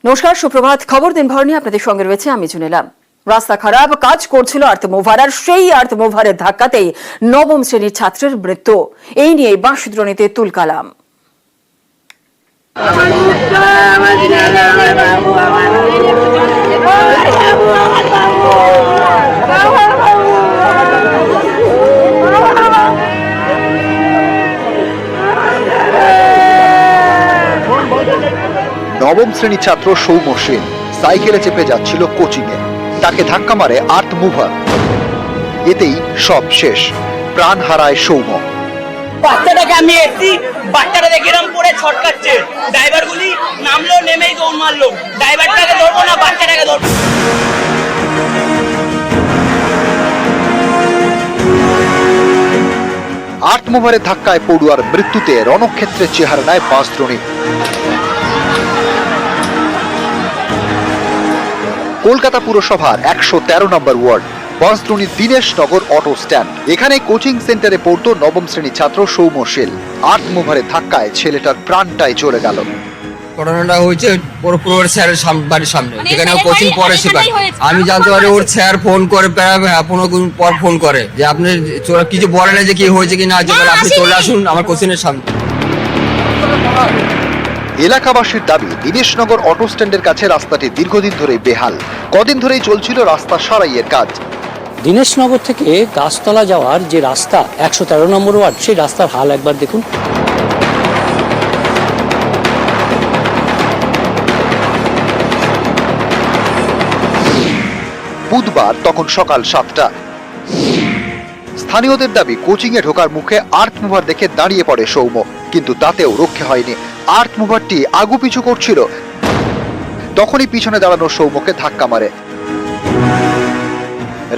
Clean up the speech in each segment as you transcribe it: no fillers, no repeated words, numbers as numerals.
নমস্কার, সুপ্রভাত। খবর দিনভর নিয়ে আপনাদের সঙ্গে রয়েছে আমি জুনেলাম। রাস্তা খারাপ, কাজ করছিল আর্থ মুভার, আর সেই আর্থ মুভারের ধাক্কাতেই নবম শ্রেণীর ছাত্রের মৃত্যু। এই নিয়ে বাঁশদ্রোণীতে তুলকালাম। নবম শ্রেণীর ছাত্র সৌম্য সেন সাইকেলে চেপে যাচ্ছিল কোচিং এ, তাকে ধাক্কা মারে আর্থ মুভার। এতেই সব শেষ, প্রাণ হারায় সৌম্য। বাচ্চাটাকে আমি এসছি, বাচ্চাটা দেখে এরকম পড়ে ছটকাচ্ছে, ড্রাইভার গুলি নামলো, নেমেই দৌড় মারলো। ড্রাইভারটাকে ধরবো না, বাচ্চাটাকে ধরবো। আর্থ মুভারের ধাক্কায় পড়ুয়ার মৃত্যুতে রণক্ষেত্রের চেহারা নেয় বাঁশদ্রোণী। কলকাতা পুরসভার 113 নম্বর ওয়ার্ড বাঁশদ্রোণীর দীনেশনগর অটো স্ট্যান্ড। এখানে কোচিং সেন্টারে পড়তো নবম শ্রেণীর ছাত্র সৌম্য সেন। আর্থ মুভারের ধাক্কায় ছেলেটার প্রাণটাই চলে গেল। ঘটনাটা হয়েছে ওর স্যারের বাড়ির সামনে, যেখানে ও কোচিং পড়ে শেখায়। আমি জানতে পারি ওর স্যার ফোন করে, প্রায় 15 দিন পর ফোন করে যে আপনি কিছু বলে না যে কি হয়েছে কি না হয়েছে, আপনি চলে আসুন আমার কোচিংয়ের সামনে। এলাকাবাসীর দাবি, দীনেশনগর অটো স্ট্যান্ডের কাছে রাস্তাটি দীর্ঘদিন ধরেই বেহাল। কদিন ধরেই চলছিল রাস্তা সারাইয়ের কাজ। দীনেশনগর থেকে গাছতলা যাওয়ার যে রাস্তা 113 নম্বর ওয়ার্ড, সেই রাস্তার হাল একবার দেখুন। বুধবার তখন সকাল 7টা। স্থানীয়দের দাবি, কোচিং এ ঢোকার মুখে আর্থ মুভার দেখে দাঁড়িয়ে পড়ে সৌম্য, কিন্তু তাতেও রক্ষে হয়নি। আর্থ মুভারটি আগু পিছু করছিল, তখনই পিছনে দাঁড়ানো সৌম্যকে ধাক্কা মারে।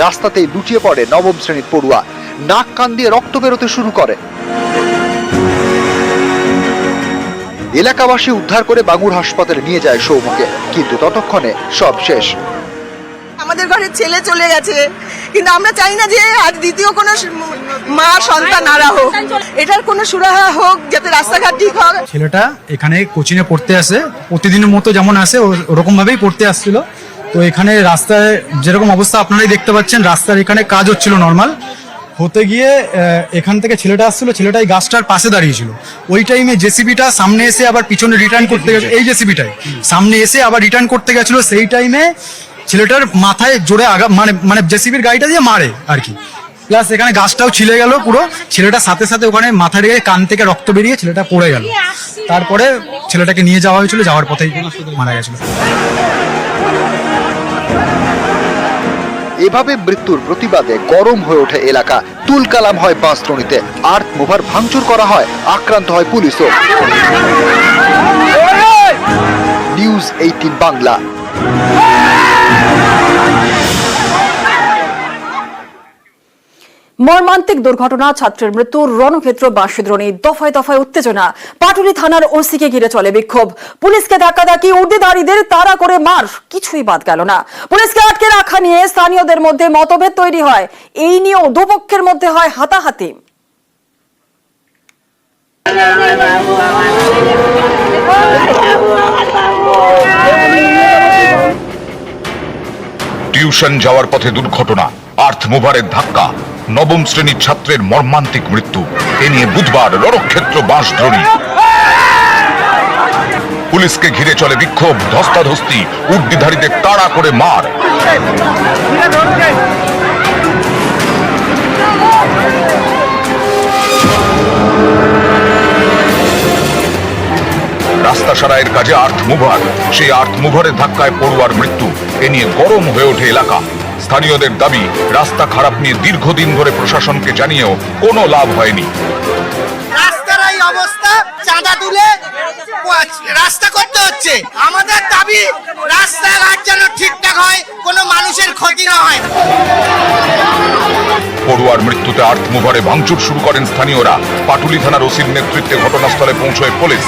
রাস্তাতেই লুটিয়ে পড়ে নবম শ্রেণীর পড়ুয়া, নাক কান দিয়ে রক্ত বেরোতে শুরু করে। এলাকাবাসী উদ্ধার করে বাঙ্গুর হাসপাতালে নিয়ে যায় সৌম্যকে, কিন্তু ততক্ষণে সব শেষ। আমাদের ঘরে ছেলে চলে গেছে, কিন্তু আমরা চাই না যে আর দ্বিতীয় কোনো মা সন্তান হারা হোক। এটার কোনো সুরাহা হোক, যাতে রাস্তাঘাট ঠিক হোক। ছেলেটা এখানে কোচিংয়ে পড়তে আসে, প্রতিদিনের মতো যেমন আসে ওরকম ভাবেই পড়তে আসছিল। তো এখানে রাস্তায় যেরকম অবস্থা আপনারাই দেখতে পাচ্ছেন, রাস্তার এখানে কাজ হচ্ছিল নর্মাল হতে গিয়ে, এখান থেকে ছেলেটা আসছিল, ছেলেটা এই গাছটার পাশে দাঁড়িয়েছিল। ওই টাইমে জেসিবিটা সামনে এসে আবার পিছনে রিটার্ন করতে গেছে, এই জেসিবিটাই সামনে এসে আবার রিটার্ন করতে গেছিল। সেই টাইমে ছেলেটার মাথায় জোরে মানে জেসিবির গাড়িটা দিয়ে মারে আর কি। প্লাস এখানে গাছটাও ছিলে গেল পুরো। ছেলেটার সাথে সাথে ওখানে মাথা রেখে কান থেকে রক্ত বেরিয়ে ছেলেটা পড়ে গেল। তারপরে ছেলেটাকে নিয়ে যাওয়া হয়েছিল, যাওয়ার পথেই মারা গেছিল। এভাবে মৃত্যুর প্রতিবাদে গরম হয়ে ওঠে এলাকা। তুলকালাম হয় বাঁশদ্রোণীতে, আর্থ মুভার ভাঙচুর করা হয়, আক্রান্ত হয় পুলিশও। নিউজ 18 বাংলা। মর্মান্তিক দুর্ঘটনা, ছাত্রের মৃত্যু, রণক্ষেত্র বাঁশদ্রোণী। দফায় দফায় উত্তেজনা। পাটুলি থানার ওসিকে ঘিরে চলে বিক্ষোভ। পুলিশকে ধাক্কাধাক্কি, উর্দিধারীদের তাড়া করে মার, কিছুই বাদ গেল না। পুলিশকে আটকে রাখা নিয়ে স্থানীয়দের মধ্যে মতভেদ তৈরি হয়। এই নিয়েও দুপক্ষের মধ্যে হয় হাতাহাতি। টিউশন যাওয়ার পথে দুর্ঘটনা, আর্থ মুভারের ধাক্কা, নবম শ্রেণীর ছাত্রের মর্মান্তিক মৃত্যু। এ নিয়ে বুধবার রণক্ষেত্র বাঁশদ্রোণী। পুলিশকে ঘিরে চলে বিক্ষোভ, ধস্তাধস্তি, উর্দিধারীদের তাড়া করে মার। রাস্তা সারাইয়ের কাজে আর্থ মুভার, সেই আর্থ মুভারের ধাক্কায় পড়ুয়ার মৃত্যু। এ নিয়ে গরম হয়ে ওঠে এলাকা। স্থানীয়দের দাবি, রাস্তা খারাপ নিয়ে দীর্ঘদিন ধরে প্রশাসনকে জানিয়েও কোনো লাভ হয়নি। রাস্তার এই অবস্থা, চাঁদা তুলে রাস্তা করতে হচ্ছে। আমাদের দাবি, রাস্তাঘাট যেন ঠিকঠাক হয়, কোনো মানুষের ক্ষতি না হয়। পড়ুয়ার মৃত্যুতে আর্থ মুভারে ভাঙচুর শুরু করেন স্থানীয়রা। পাটুলি থানার ওসির নেতৃত্বে ঘটনাস্থলে পৌঁছয় পুলিশ।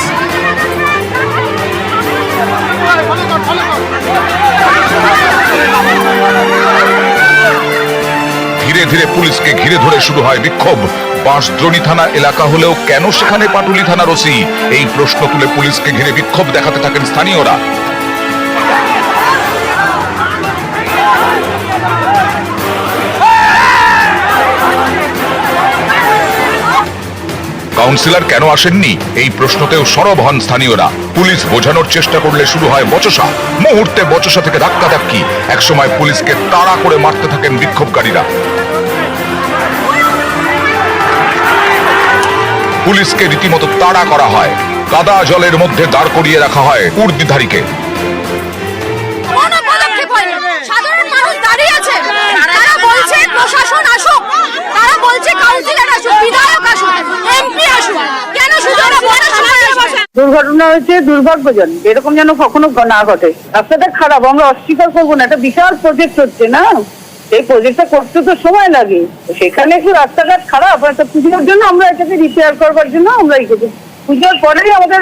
ধীরে ধীরে পুলিশকে ঘিরে ধরে শুরু হয় বিক্ষোভ। বাঁশদ্রোণী থানা এলাকা হলেও কেন সেখানে পাটুলি থানার ওসি, এই প্রশ্ন তুলে পুলিশকে ঘিরে বিক্ষোভ দেখাতে থাকেন স্থানীয়রা। কাউন্সিলর কেন আসেননি এই প্রশ্নতেও সরব হন স্থানীয়রা। পুলিশ বোঝানোর চেষ্টা করলে শুরু হয় বচসা। মুহূর্তে বচসা থেকে ধাক্কাধাক্কি। একসময় পুলিশকে তাড়া করে মারতে থাকেন বিক্ষোভকারীরা। পুলিশকে রীতিমতো তাড়া করা হয়। কাদা জলের মধ্যে দাঁড় করিয়ে রাখা হয় উর্দিধারীকে। কোনো পদক্ষেপ হয়নি। সাধারণ মানুষ দাঁড়িয়ে আছে, তারা বলছে প্রশাসন আসুক, তারা বলছে কাউন্সিলর আসুক, বিধায়ক আসুক, এমপি আসুক, কেন শুধু ওরা বলার সময় আসে? দুর্ঘটনা হয়েছে, দুর্ভাগ্যজনক, এরকম যেন কখনো না ঘটে। রাস্তাটা খারাপ, আমরা অস্বীকার করবো না, একটা বিশাল প্রজেক্ট হচ্ছে না, এই প্রজেক্টটা করতে তো সময় লাগে, সেখানে একটু রাস্তাঘাট খারাপ, একটা পুজোর জন্য আমরা এটাকে রিপেয়ার করবার জন্য আমরা এই করছি। পুজোর পরেই আমাদের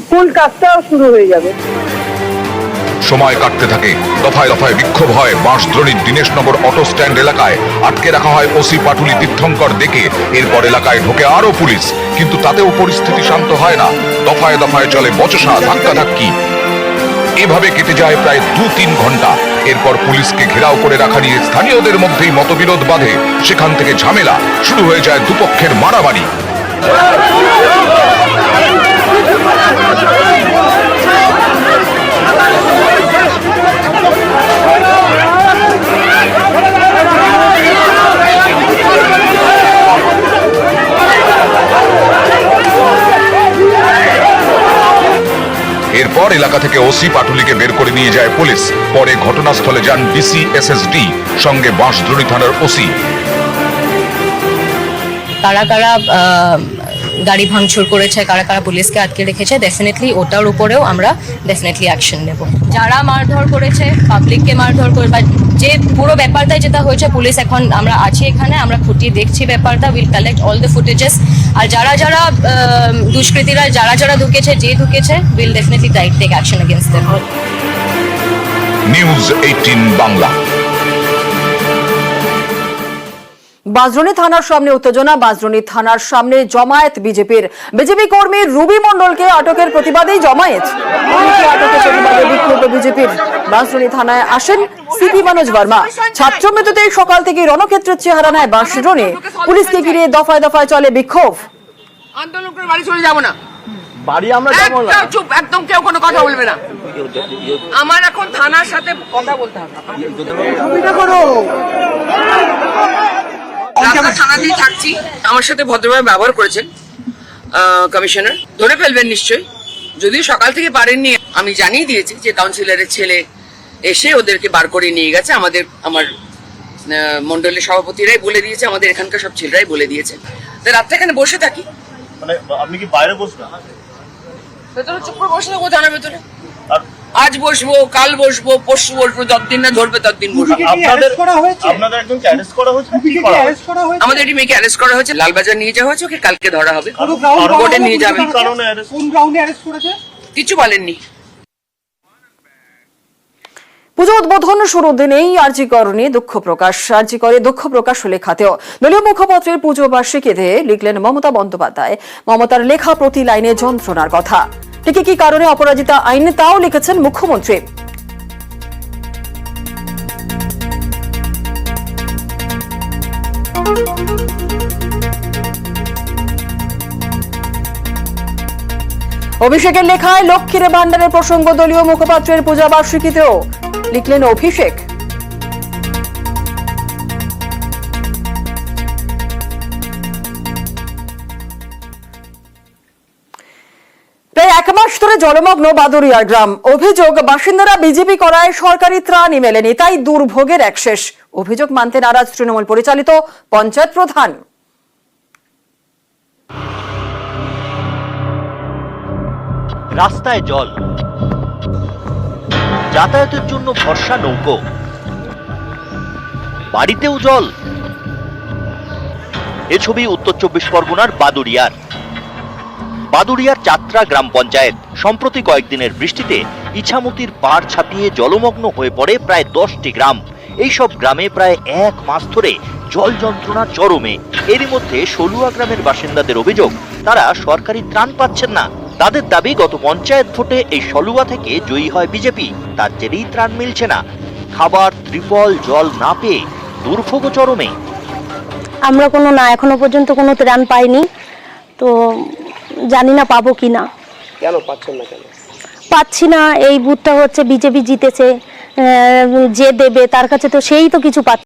ফুল কাজটাও শুরু হয়ে যাবে। সময় কাটতে থাকে, দফায় দফায় বিক্ষোভ হয়। বাঁশদ্রোণীর দীনেশনগর অটো স্ট্যান্ড এলাকায় আটকে রাখা হয় ওসি পাটুলি তীর্থঙ্কর ডেকে। এরপর এলাকায় ঢোকে আরো পুলিশ, কিন্তু তাতেও পরিস্থিতি শান্ত হয় না। দফায় দফায় চলে বচসা, ধাক্কাধাক্কি। এভাবে কেটে যায় প্রায় 2-3 ঘন্টা। এরপর পুলিশকে ঘেরাও করে রাখা নিয়ে স্থানীয়দের মধ্যেই মতবিরোধ বাধে। সেখান থেকে ঝামেলা শুরু হয়ে যায়, দুপক্ষের মারামারি। এরপর এলাকা থেকে ওসি পাটুলিকে বের করে নিয়ে যায় পুলিশ। পরে ঘটনাস্থলে যান ডিসি এসএসডি, সঙ্গে বাঁশদ্রোণী থানার ওসি। কারা কারা গাড়ি ভাঙচুর করেছে, কারা কারা পুলিশকে আটকে রেখেছে, ডেফিনেটলি ওটার উপরেও আমরা ডেফিনেটলি অ্যাকশন নেব। যারা মারধর করেছে, পাবলিককে মারধর করে, বা যে পুরো ব্যাপারটাই যেটা হয়েছে, পুলিশ এখন আমরা আছি এখানে, আমরা খুঁটিয়ে দেখছি ব্যাপারটা। Will collect all the footages. আর যারা যারা দুষ্কৃতীরা যারা যারা ঢুকেছে, যে ঢুকেছে, will definitely take action against them. News 18 Bangla. Bansdroni থানার সামনে উত্তেজনা। বাঁশদ্রোণী থানার সামনে জমায়েত বিজেপির। বিজেপি কর্মী রুবি মণ্ডলকে আটকের প্রতিবাদেই জমায়েত। আটকের প্রতিবাদে বিক্ষুব্ধ বিজেপির। বাঁশদ্রোণী থানায় আসেন সিপি মনোজ বর্মা। ছাত্র মৃত্যুতে সকাল থেকে রণক্ষেত্রের চেহারা নেয় বাঁশদ্রোণী। পুলিশকে ঘিরে দফায় দফায় চলে বিক্ষোভ। আন্দোলন করে বাড়ি চলে যাবো না, বাড়ি আমরা যাবো না, চুপ, একদম কেউ কোনো কথা বলবে না। আমার এখন থানার সাথে কথা বলতে হবে। আমরা থানাতেই থাকছি। আমার সাথে ভদ্রভাবে ব্যবহার করেছেন কমিশনার, ধরে ফেলবেন নিশ্চয়ই। যদিও সকাল থেকে পারেননি, আমি জানিয়ে দিয়েছি যে কাউন্সিলরের ছেলে এসে ওদেরকে বার করে নিয়ে গেছে। আমার মন্ডলের সভাপতিরাই বলে দিয়েছে, আমাদের এখানকার সব ছেলেরাই বলে দিয়েছে। তো রাত্রে এখানে বসে থাকি। মানে আপনি কি বাইরে বসবেন? ভেতরে চুপ করে বসে থাকবো, থানার ভেতরে। আজ বসবো, কাল বসবো, পরশু বসবো, যতদিন না ধরবে ততদিন বসবো। আপনাদের একজনকে অ্যারেস্ট করা হয়েছে? আমাদের একটি মেয়েকে অ্যারেস্ট করা হয়েছে, লালবাজার নিয়ে যাওয়া হয়েছে, ওকে কালকে ধরা হবে, কোর্টে নিয়ে যাবে। কিছু বলেননি। পুজো উদ্বোধন শুরুর দিনেই আরজিকর নিয়ে দুঃখ প্রকাশ। আরজিকরে দুঃখ প্রকাশ লেখাতেও দলীয় মুখপাত্রের পুজো বার্ষিকীতে লিখলেন মমতা বন্দ্যোপাধ্যায়। মমতার লেখা প্রতি লাইনে যন্ত্রণার কথা। ঠিক কি কারণে অপরাজিতা আইন, তাও লিখেছেন মুখ্যমন্ত্রী। অভিষেকের লেখায় লক্ষ্মীর ভান্ডারের প্রসঙ্গ দলীয় মুখপাত্রের পূজা বার্ষিকীতেও লিখলেন অভিষেক। প্রায় 1 মাস ধরে জলমগ্ন বাদুরিয়ার গ্রাম। অভিযোগ, বাসিন্দারা বিজেপি করায় সরকারি ত্রাণই মেলেনি, তাই দুর্ভোগের একশেষ। অভিযোগ মানতে নারাজ তৃণমূল পরিচালিত পঞ্চায়েত প্রধান। রাস্তায় জল, যাতায়াতের জন্য ভরসা নৌকো, বাড়িতেও জল। এ ছবি উত্তর 24 পরগনার বাদুরিয়ার চাত্রা গ্রাম পঞ্চায়েত। সম্প্রতি কয়েকদিনের বৃষ্টিতে ইছামতির পাড় ছাপিয়ে জলমগ্ন হয়ে পড়ে প্রায় 10টি গ্রাম। এইসব গ্রামে প্রায় 1 মাস ধরে জল যন্ত্রণা চরমে। এরই মধ্যে সলুয়া গ্রামের বাসিন্দাদের অভিযোগ, তারা সরকারি ত্রাণ পাচ্ছেন না। তাদের দাবি, গত পঞ্চায়েত ভোটে এই সলুয়া থেকে জয়ী হয় বিজেপি, তার জেরেই ত্রাণ মিলছে না। খাবার, ত্রিপল, জল না পেয়ে দুর্ভোগ চরমে। আমরা এখনো পর্যন্ত কোনো ত্রাণ পাইনি। তো জানি না পাবো কি না। কেন পাচ্ছেন না কেন? পাচ্ছি না, এই বুথটা হচ্ছে বিজেপি জিতেছে, যে দেবে তার কাছে তো সেই তো কিছু পাচ্ছে